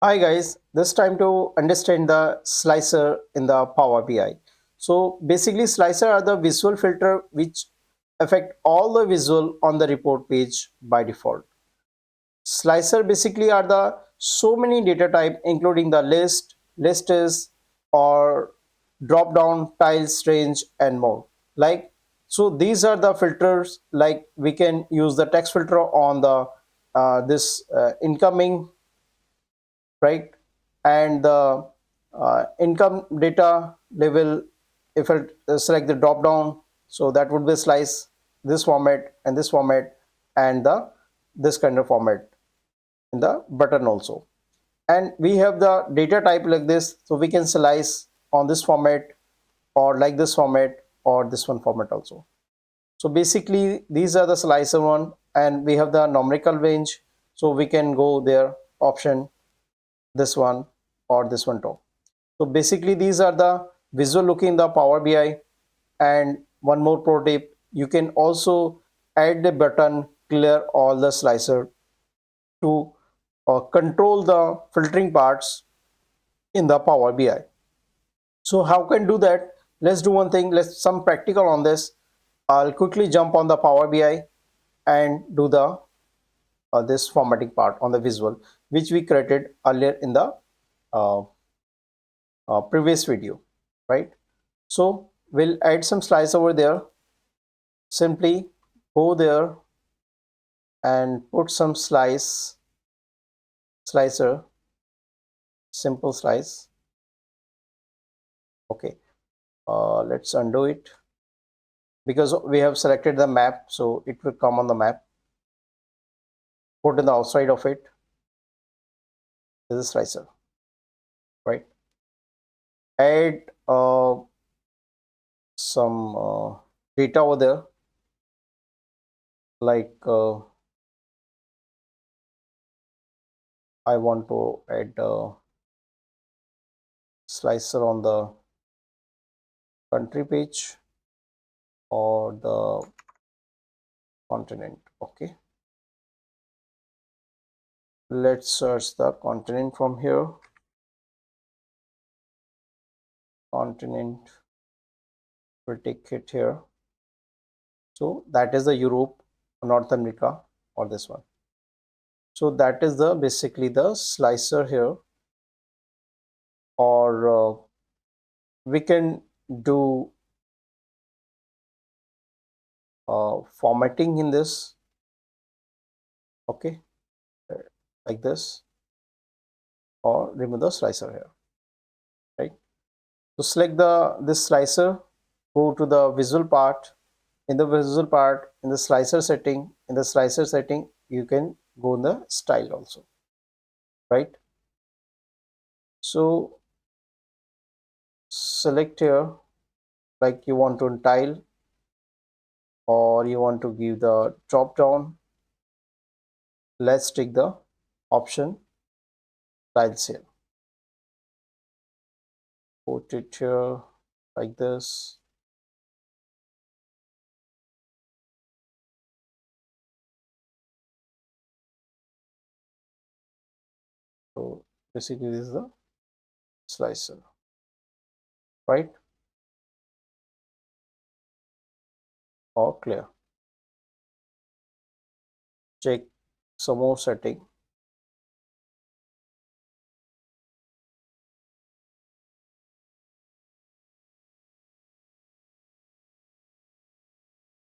Hi guys, this time to understand the slicer in the Power BI. So basically slicer are the visual filter which affect all the visual on the report page by default. Slicer basically are the so many data type including the list is or drop down tiles range and more. Like so these are the filters like we can use the text filter on the this incoming, right? And the income data level, if I select the drop down, so that would be slice this format and this format and the this kind of format in the button also. And we have the data type like this, so we can slice on this format or like this format or this one format also. So basically these are the slicer one, and we have the numerical range, so we can go there option this one or this one top. So basically these are the visual looking the Power BI. And one more pro tip, you can also add the button clear all the slicer to control the filtering parts in the Power BI. So how can do that? Let's do one thing. Let's some practical on this. I'll quickly jump on the Power BI and do the this formatting part on the visual, which we created earlier in the uh, previous video, right? So we'll add some slice over there. Simply go there and put some slicer, simple slice. Okay, let's undo it because we have selected the map, so it will come on the map. Put in the outside of it. This is slicer, right? Add some data over there, like I want to add slicer on the country page or the continent. Okay, let's search the continent from here. Continent, will take it here. So that is the Europe, North America, or this one. So that is the basically the slicer here. Or we can do formatting in this. Okay, like this, or remove the slicer here, right? So select the this slicer, go to the visual part. In the visual part, in the slicer setting, you can go in the style also, right? So select here, like you want to tile or you want to give the drop down. Let's take the option tiles here, put it here like this. So basically this is the slicer, right? Or clear. Check some more setting.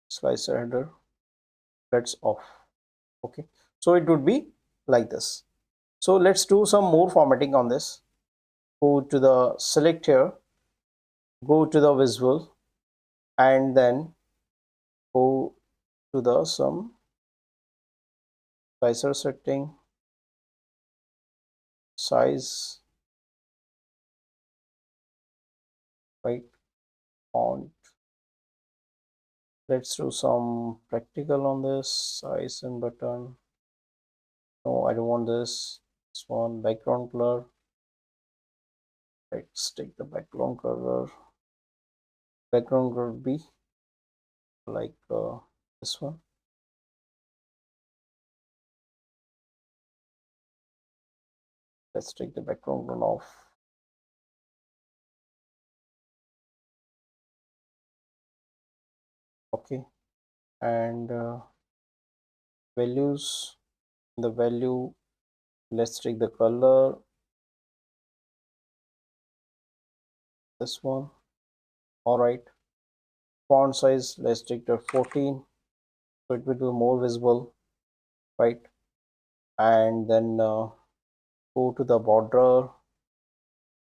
Slicer header, let's off. Okay, so it would be like this. So let's do some more formatting on this. Go to the select here, go to the visual, and then go to the some slicer setting, size, right, font. Let's do some practical on this size and button. No, I don't want this one. Background color, let's take the background color. Background color be like this one. Let's take the background one off. Okay, and values, the value, let's take the color, this one. All right, font size, let's take the 14, so it will be more visible, right? And then go to the border.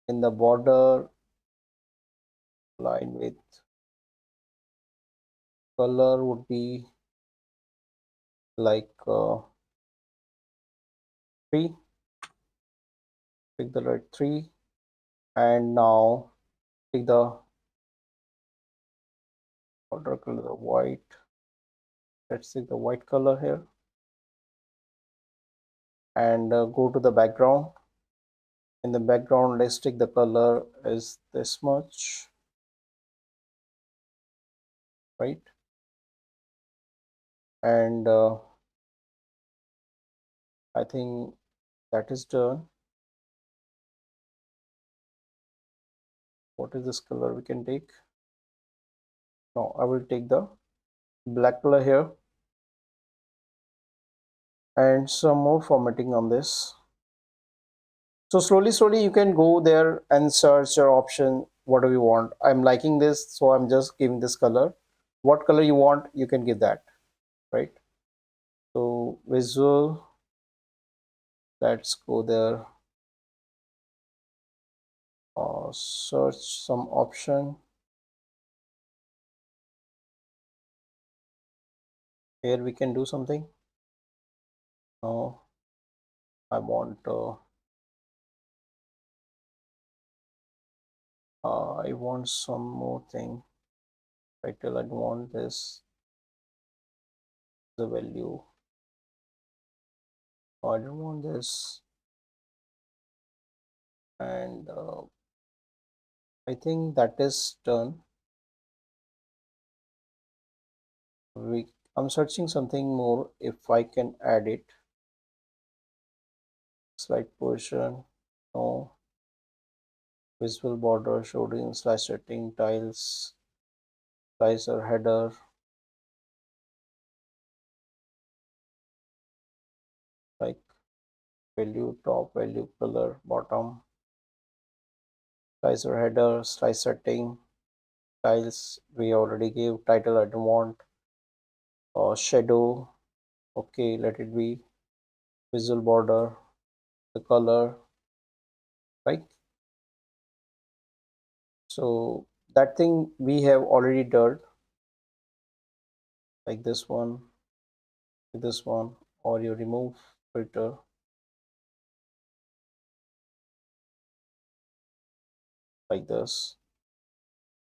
In the border, line width, color would be like 3, pick the right 3, and now take the border color, the white. Let's take the white color here, and go to the background. In the background, let's take the color is this much, right? And I think that is done. What is this color we can take? No, I will take the black color here, and some more formatting on this. So slowly you can go there and search your option, whatever you want. I'm liking this, so I'm just giving this color. What color you want, you can give that, right? So visual, let's go there, search some option. Here we can do something. No, I want I want some more thing. Title, I want this, the value. I don't want this, and I think that is done. I'm searching something more if I can add it. Slide position, no. Visible border, shading, slash setting, tiles, slicer, header. Like value, top, value, color, bottom, slicer, header, slice setting, tiles. We already gave title. I don't want. Shadow. Okay, let it be. Visual border, the color, right? So that thing we have already done, like this one, or you remove filter like this.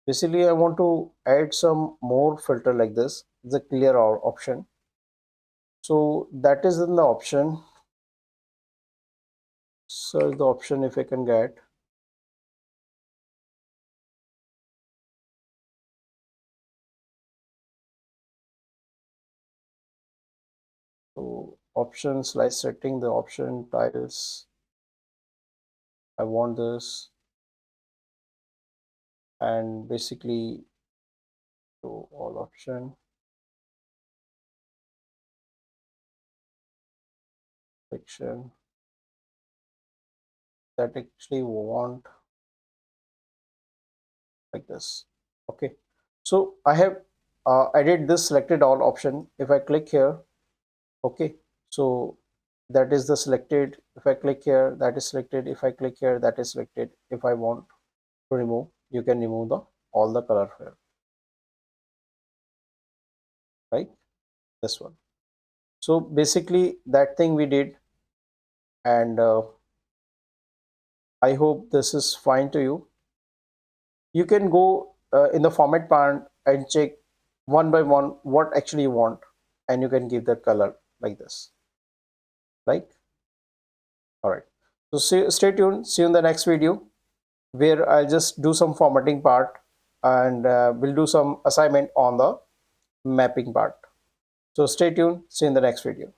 Basically, I want to add some more filter like this, the clear option. So that is in the option. Search the option if I can get. So option, slice setting, the option, tiles. I want this, and basically to all option, section, that actually want like this. Okay, so I have added this selected all option. If I click here, okay, so that is the selected. If I click here, that is selected. If I click here, that is selected. If I want to remove, you can remove the all the color here, right? This one. So basically that thing we did, and I hope this is fine to you. You can go in the format part and check one by one what actually you want, and you can give that color like this, right? All right, so stay tuned, see you in the next video, where I'll just do some formatting part, and we'll do some assignment on the mapping part. So stay tuned, see you in the next video.